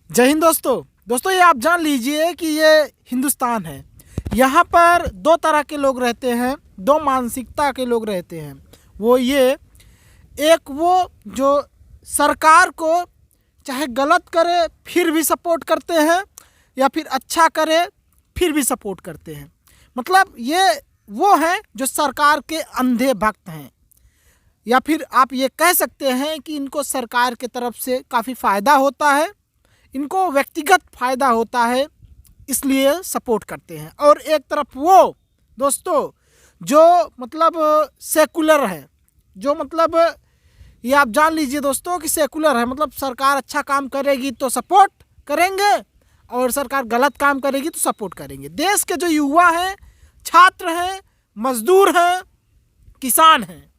जय हिंद दोस्तों ये आप जान लीजिए कि ये हिंदुस्तान है। यहाँ पर दो तरह के लोग रहते हैं, दो मानसिकता के लोग रहते हैं। वो ये, एक वो जो सरकार को चाहे गलत करे फिर भी सपोर्ट करते हैं, या फिर अच्छा करे फिर भी सपोर्ट करते हैं। मतलब ये वो हैं जो सरकार के अंधे भक्त हैं, या फिर आप ये कह सकते हैं कि इनको सरकार के तरफ से काफ़ी फ़ायदा होता है, इनको व्यक्तिगत फ़ायदा होता है, इसलिए सपोर्ट करते हैं। और एक तरफ वो दोस्तों जो मतलब सेकुलर है, जो मतलब ये आप जान लीजिए दोस्तों कि सेकुलर है, मतलब सरकार अच्छा काम करेगी तो सपोर्ट करेंगे और सरकार गलत काम करेगी तो सपोर्ट करेंगे। देश के जो युवा हैं, छात्र हैं, मजदूर हैं, किसान हैं,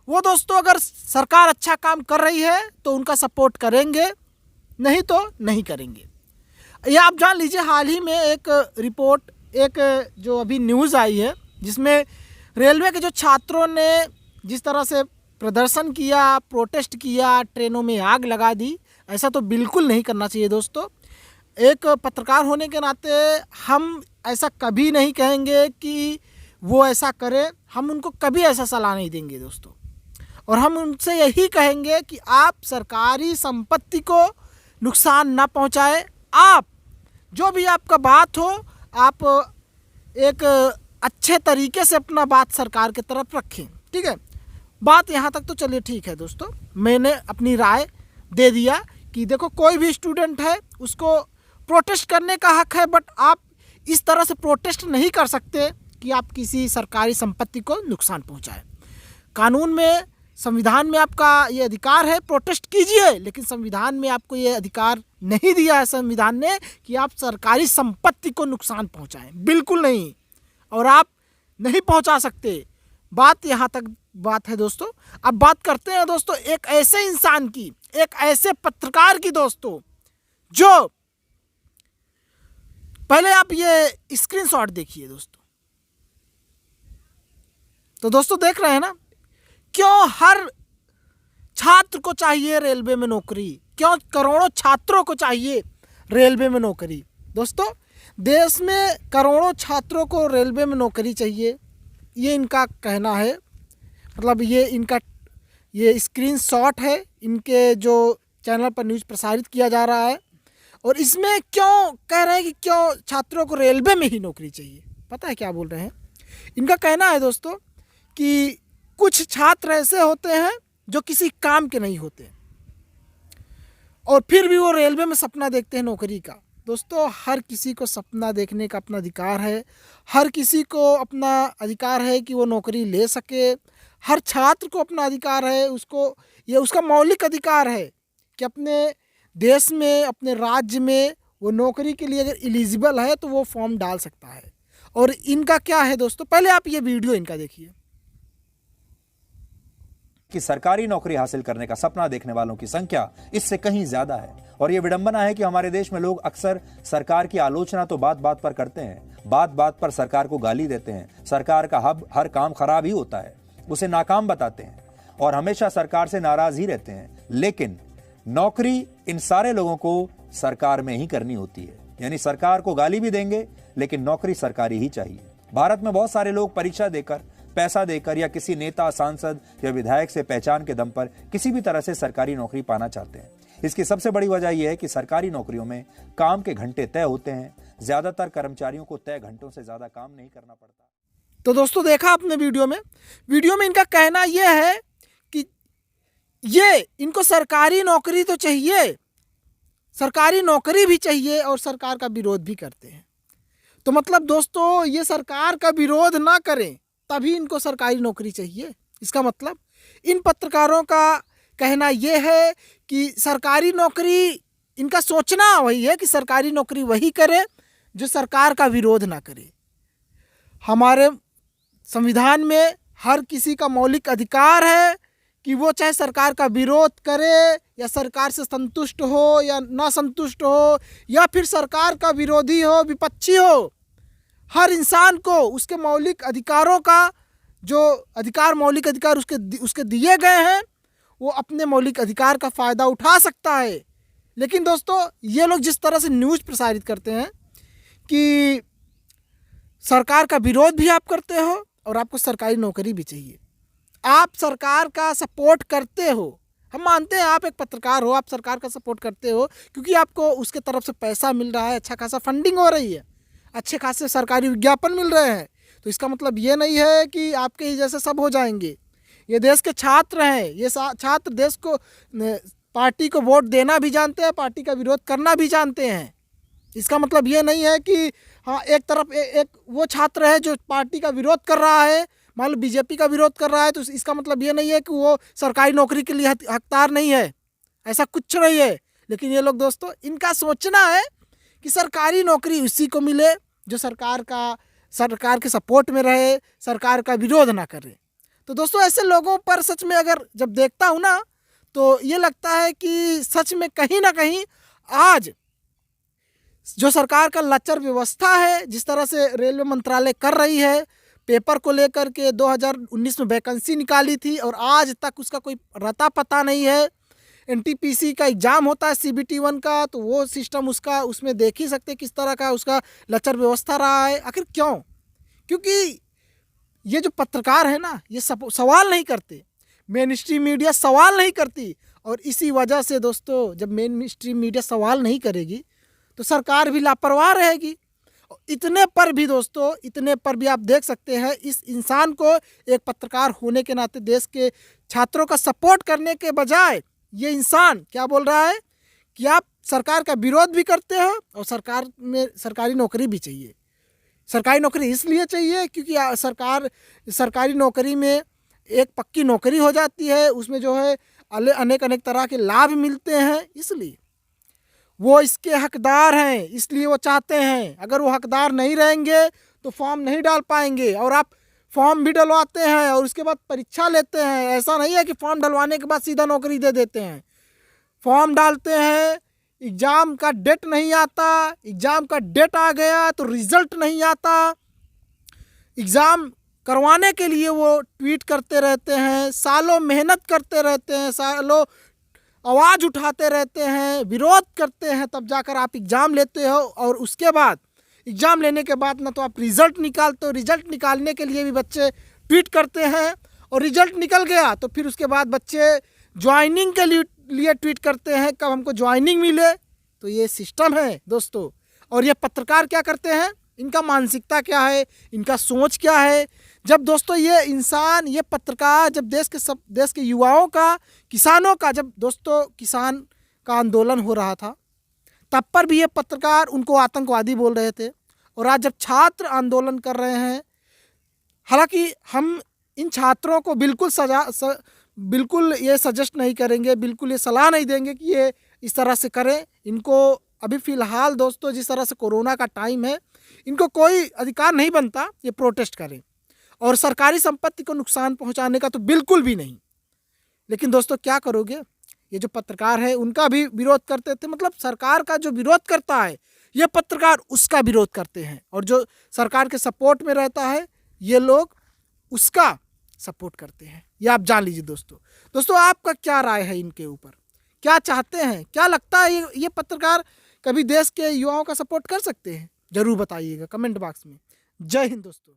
वो दोस्तों अगर सरकार अच्छा काम कर रही है तो उनका सपोर्ट करेंगे, नहीं तो नहीं करेंगे। ये आप जान लीजिए, हाल ही में एक रिपोर्ट, एक जो अभी न्यूज़ आई है जिसमें रेलवे के जो छात्रों ने जिस तरह से प्रदर्शन किया, प्रोटेस्ट किया, ट्रेनों में आग लगा दी, ऐसा तो बिल्कुल नहीं करना चाहिए दोस्तों। एक पत्रकार होने के नाते हम ऐसा कभी नहीं कहेंगे कि वो ऐसा करे, हम उनको कभी ऐसा सलाह नहीं देंगे दोस्तों। और हम उनसे यही कहेंगे कि आप सरकारी संपत्ति को नुकसान ना पहुंचाए। आप जो भी आपका बात हो, आप एक अच्छे तरीके से अपना बात सरकार की तरफ रखें, ठीक है। बात यहाँ तक तो चलिए ठीक है दोस्तों, मैंने अपनी राय दे दिया कि देखो कोई भी स्टूडेंट है उसको प्रोटेस्ट करने का हक है, बट आप इस तरह से प्रोटेस्ट नहीं कर सकते कि आप किसी सरकारी संपत्ति को नुकसान पहुँचाएँ। कानून में, संविधान में आपका ये अधिकार है, प्रोटेस्ट कीजिए, लेकिन संविधान में आपको ये अधिकार नहीं दिया है संविधान ने कि आप सरकारी संपत्ति को नुकसान पहुंचाएं, बिल्कुल नहीं। और आप नहीं पहुंचा सकते। बात यहाँ तक बात है दोस्तों। अब बात करते हैं दोस्तों एक ऐसे इंसान की, एक ऐसे पत्रकार की दोस्तों, जो पहले आप ये स्क्रीनशॉट देखिए दोस्तों। तो दोस्तों देख रहे हैं ना, क्यों हर छात्र को चाहिए रेलवे में नौकरी, क्यों करोड़ों छात्रों को चाहिए रेलवे में नौकरी। दोस्तों देश में करोड़ों छात्रों को रेलवे में नौकरी चाहिए, ये इनका कहना है। मतलब ये इनका ये स्क्रीनशॉट है, इनके जो चैनल पर न्यूज़ प्रसारित किया जा रहा है। और इसमें क्यों कह रहे हैं कि क्यों छात्रों को रेलवे में ही नौकरी चाहिए, पता है क्या बोल रहे हैं? इनका कहना है दोस्तों कि कुछ छात्र ऐसे होते हैं जो किसी काम के नहीं होते और फिर भी वो रेलवे में सपना देखते हैं नौकरी का। दोस्तों हर किसी को सपना देखने का अपना अधिकार है, हर किसी को अपना अधिकार है कि वो नौकरी ले सके। हर छात्र को अपना अधिकार है, उसको ये उसका मौलिक अधिकार है कि अपने देश में, अपने राज्य में वो नौकरी के लिए अगर एलिजिबल है तो वो फॉर्म डाल सकता है। और इनका क्या है दोस्तों, पहले आप ये वीडियो इनका देखिए। कि सरकारी नौकरी हासिल करने का सपना देखने वालों की संख्या इससे कहीं ज्यादा है। और ये विडंबना है कि हमारे देश में लोग अक्सर सरकार की आलोचना तो बात बात पर करते हैं, बात बात पर सरकार को गाली देते हैं, सरकार का हर काम खराब ही होता है, उसे नाकाम बताते हैं और हमेशा सरकार से नाराज ही रहते हैं। लेकिन नौकरी इन सारे लोगों को सरकार में ही करनी होती है, यानी सरकार को गाली भी देंगे लेकिन नौकरी सरकारी ही चाहिए। भारत में बहुत सारे लोग परीक्षा देकर, पैसा देकर या किसी नेता, सांसद या विधायक से पहचान के दम पर किसी भी तरह से सरकारी नौकरी पाना चाहते हैं। इसकी सबसे बड़ी वजह यह है कि सरकारी नौकरियों में काम के घंटे तय होते हैं, ज्यादातर कर्मचारियों को तय घंटों से ज्यादा काम नहीं करना पड़ता। तो दोस्तों देखा आपने वीडियो में इनका कहना यह है कि ये इनको सरकारी नौकरी तो चाहिए, सरकारी नौकरी भी चाहिए और सरकार का विरोध भी करते हैं। तो मतलब दोस्तों ये सरकार का विरोध ना करें तभी इनको सरकारी नौकरी चाहिए। इसका मतलब इन पत्रकारों का कहना यह है कि सरकारी नौकरी, इनका सोचना वही है कि सरकारी नौकरी वही करे जो सरकार का विरोध ना करे। हमारे संविधान में हर किसी का मौलिक अधिकार है कि वो चाहे सरकार का विरोध करे या सरकार से संतुष्ट हो या ना संतुष्ट हो या फिर सरकार का विरोधी हो, विपक्षी हो, हर इंसान को उसके मौलिक अधिकारों का जो अधिकार, मौलिक अधिकार उसके दिए गए हैं, वो अपने मौलिक अधिकार का फ़ायदा उठा सकता है। लेकिन दोस्तों ये लोग जिस तरह से न्यूज़ प्रसारित करते हैं कि सरकार का विरोध भी आप करते हो और आपको सरकारी नौकरी भी चाहिए, आप सरकार का सपोर्ट करते हो, हम मानते हैं आप एक पत्रकार हो, आप सरकार का सपोर्ट करते हो क्योंकि आपको उसके तरफ से पैसा मिल रहा है, अच्छा खासा फंडिंग हो रही है, अच्छे खासे सरकारी विज्ञापन मिल रहे हैं। तो इसका मतलब ये नहीं है कि आपके ही जैसे सब हो जाएंगे। ये देश के छात्र हैं, ये छात्र देश को पार्टी को वोट देना भी जानते हैं, पार्टी का विरोध करना भी जानते हैं। इसका मतलब ये नहीं है कि हाँ एक तरफ एक वो छात्र है जो पार्टी का विरोध कर रहा है, मान लो बीजेपी का विरोध कर रहा है, तो इसका मतलब ये नहीं है कि वो सरकारी नौकरी के लिए हकदार नहीं है, ऐसा कुछ नहीं है। लेकिन ये लोग दोस्तों, इनका सोचना है कि सरकारी नौकरी उसी को मिले जो सरकार के सपोर्ट में रहे, सरकार का विरोध ना करे। तो दोस्तों ऐसे लोगों पर सच में अगर जब देखता हूँ ना, तो ये लगता है कि सच में कहीं ना कहीं आज जो सरकार का लचर व्यवस्था है, जिस तरह से रेलवे मंत्रालय कर रही है, पेपर को लेकर के 2019 में वैकेंसी निकाली थी और आज तक उसका कोई रता पता नहीं है। एनटीपीसी का एग्ज़ाम होता है CBT 1 का, तो वो सिस्टम उसका उसमें देख ही सकते किस तरह का उसका लचर व्यवस्था रहा है। आखिर क्यों? क्योंकि ये जो पत्रकार है ना, ये सवाल नहीं करते, मेन स्ट्रीम मीडिया सवाल नहीं करती, और इसी वजह से दोस्तों जब मेन स्ट्रीम मीडिया सवाल नहीं करेगी तो सरकार भी लापरवाह रहेगी। इतने पर भी दोस्तों, इतने पर भी आप देख सकते हैं इस इंसान को एक पत्रकार होने के नाते देश के छात्रों का सपोर्ट करने के बजाय ये इंसान क्या बोल रहा है कि आप सरकार का विरोध भी करते हो और सरकार में सरकारी नौकरी भी चाहिए। सरकारी नौकरी इसलिए चाहिए क्योंकि सरकारी नौकरी में एक पक्की नौकरी हो जाती है, उसमें जो है अनेक अनेक तरह के लाभ मिलते हैं, इसलिए वो इसके हकदार हैं, इसलिए वो चाहते हैं। अगर वो हकदार नहीं रहेंगे तो फॉर्म नहीं डाल पाएंगे, और आप फॉर्म भी डलवाते हैं और उसके बाद परीक्षा लेते हैं। ऐसा नहीं है कि फॉर्म डलवाने के बाद सीधा नौकरी दे देते हैं। फॉर्म डालते हैं, एग्ज़ाम का डेट नहीं आता, एग्ज़ाम का डेट आ गया तो रिज़ल्ट नहीं आता, एग्ज़ाम करवाने के लिए वो ट्वीट करते रहते हैं, सालों मेहनत करते रहते हैं, सालों आवाज़ उठाते रहते हैं, विरोध करते हैं, तब जाकर आप एग्ज़ाम लेते हो। और उसके बाद एग्ज़ाम लेने के बाद ना तो आप रिज़ल्ट निकालते हो, रिज़ल्ट निकालने के लिए भी बच्चे ट्वीट करते हैं, और रिज़ल्ट निकल गया तो फिर उसके बाद बच्चे ज्वाइनिंग के लिए ट्वीट करते हैं, कब हमको ज्वाइनिंग मिले। तो ये सिस्टम है दोस्तों। और ये पत्रकार क्या करते हैं, इनका मानसिकता क्या है, इनका सोच क्या है। जब दोस्तों ये इंसान, ये पत्रकार, जब देश के युवाओं का, किसानों का, जब दोस्तों किसान का आंदोलन हो रहा था तब पर भी ये पत्रकार उनको आतंकवादी बोल रहे थे, और आज जब छात्र आंदोलन कर रहे हैं, हालांकि हम इन छात्रों को बिल्कुल ये सजेस्ट नहीं करेंगे, बिल्कुल ये सलाह नहीं देंगे कि ये इस तरह से करें। इनको अभी फ़िलहाल दोस्तों जिस तरह से कोरोना का टाइम है, इनको कोई अधिकार नहीं बनता ये प्रोटेस्ट करें, और सरकारी संपत्ति को नुकसान पहुंचाने का तो बिल्कुल भी नहीं। लेकिन दोस्तों क्या करोगे, ये जो पत्रकार है उनका भी विरोध करते थे, मतलब सरकार का जो विरोध करता है ये पत्रकार उसका विरोध करते हैं, और जो सरकार के सपोर्ट में रहता है ये लोग उसका सपोर्ट करते हैं। ये आप जान लीजिए दोस्तों आपका क्या राय है इनके ऊपर, क्या चाहते हैं, क्या लगता है ये पत्रकार कभी देश के युवाओं का सपोर्ट कर सकते हैं? ज़रूर बताइएगा कमेंट बॉक्स में। जय हिंद दोस्तों।